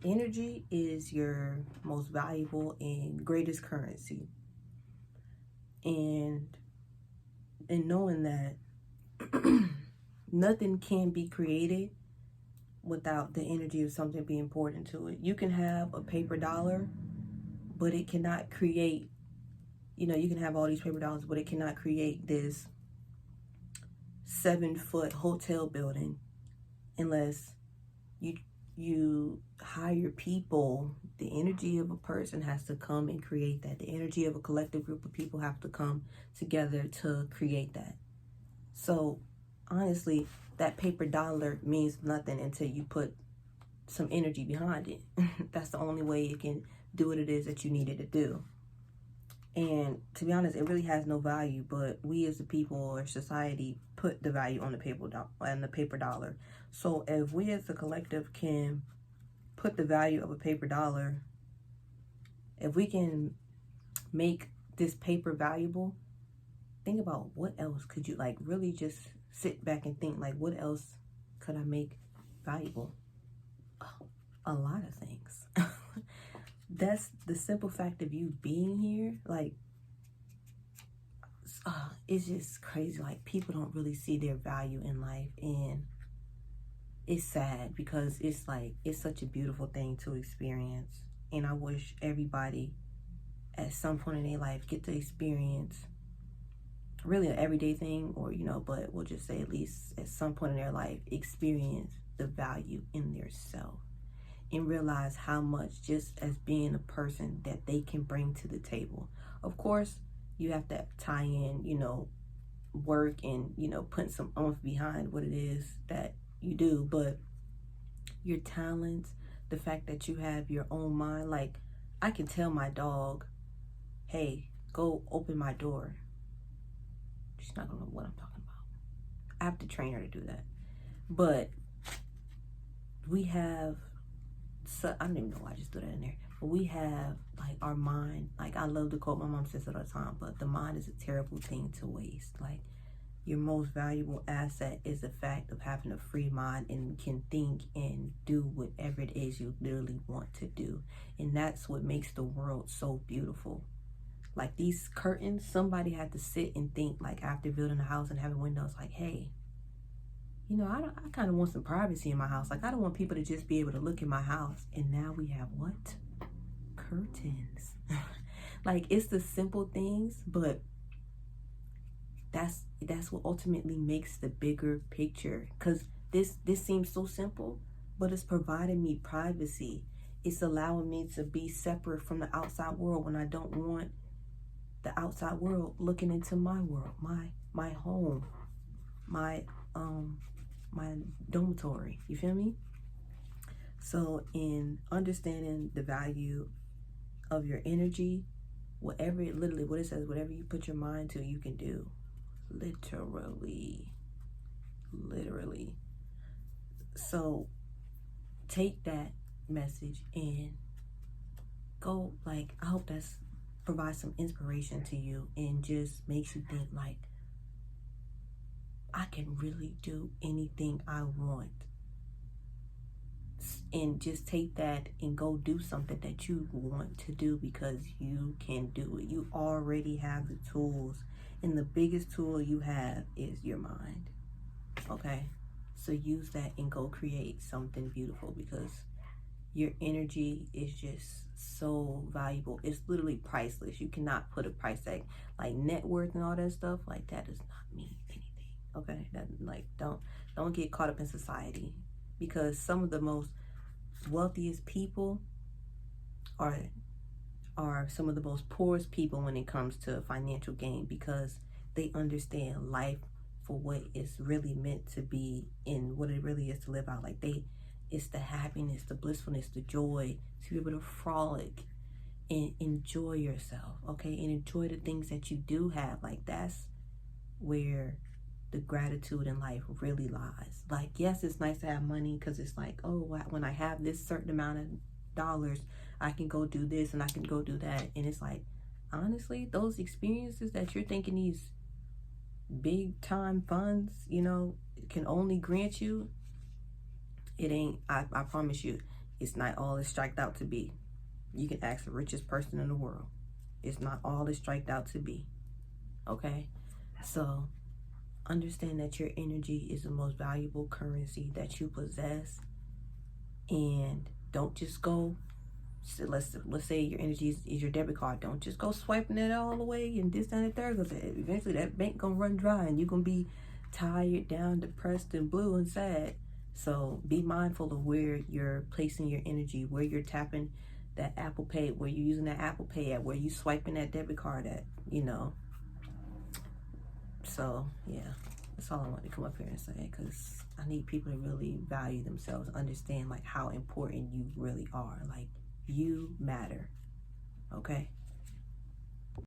Energy is your most valuable and greatest currency. And in knowing that nothing can be created without the energy of something being poured into it. You can have a paper dollar, but it cannot create, you can have all these paper dollars, but it cannot create this 7-foot hotel building unless you hire people. The energy of a person has to come and create that. The energy of a collective group of people have to come together to create that. So honestly, that paper dollar means nothing until you put some energy behind it. That's the only way it can do what it is that you need it to do. And to be honest, it really has no value, but we as a people or society put the value on the paper dollar. So if we as a collective can put the value of a paper dollar, if we can make this paper valuable, think about what else could you really just sit back and think, what else could I make valuable? A lot of things. That's the simple fact of you being here. It's just crazy. People don't really see their value in life, and it's sad because it's such a beautiful thing to experience. And I wish everybody at some point in their life get to experience really an everyday thing, or but we'll just say at least at some point in their life experience the value in their self and realize how much just as being a person that they can bring to the table. Of course, you have to tie in, work and, putting some oomph behind what it is that you do. But your talents, the fact that you have your own mind, I can tell my dog, hey, go open my door. She's not gonna know what I'm talking about. I have to train her to do that. But we have, so I don't even know why I just threw that in there. But we have our mind. I love to quote, my mom says it all the time, but the mind is a terrible thing to waste. Your most valuable asset is the fact of having a free mind and can think and do whatever it is you literally want to do. And that's what makes the world so beautiful. These curtains, somebody had to sit and think after building a house and having windows, hey, I kind of want some privacy in my house. I don't want people to just be able to look in my house. And now we have what? Curtains. It's the simple things, but that's what ultimately makes the bigger picture. Because this seems so simple, but it's providing me privacy. It's allowing me to be separate from the outside world when I don't want the outside world looking into my world, my home, my dormitory. You feel me? So in understanding the value of your energy, whatever what it says, whatever you put your mind to, you can do. Literally. So take that message and go, I hope that's provides some inspiration to you and just makes you think I can really do anything I want. And just take that and go do something that you want to do because you can do it. You already have the tools. And the biggest tool you have is your mind. Okay? So use that and go create something beautiful because your energy is just so valuable. It's literally priceless. You cannot put a price tag. Net worth and all that stuff, that does not mean anything. Okay? That don't get caught up in society. Because some of the most wealthiest people are some of the most poorest people when it comes to financial gain, because they understand life for what it's really meant to be and what it really is to live out. It's the happiness, the blissfulness, the joy, to be able to frolic and enjoy yourself, okay? And enjoy the things that you do have. That's where the gratitude in life really lies. Yes, it's nice to have money because it's when I have this certain amount of dollars, I can go do this and I can go do that. And it's honestly, those experiences that you're thinking these big time funds, can only grant you, it ain't, I promise you, It's not all it's striked out to be. You can ask the richest person in the world. It's not all it's striked out to be. Okay? So understand that your energy is the most valuable currency that you possess. And don't just go, so let's say your energy is your debit card. Don't just go swiping it all the way and this, that, and the third, because eventually that bank gonna run dry and you're gonna be tired, down, depressed, and blue and sad. So be mindful of where you're placing your energy, where you're tapping that Apple Pay, where you're using that Apple Pay at, where you swiping that debit card at, you know. So yeah, that's all I want to come up here and say, because I need people to really value themselves, understand like how important you really are. Like, you matter. Okay?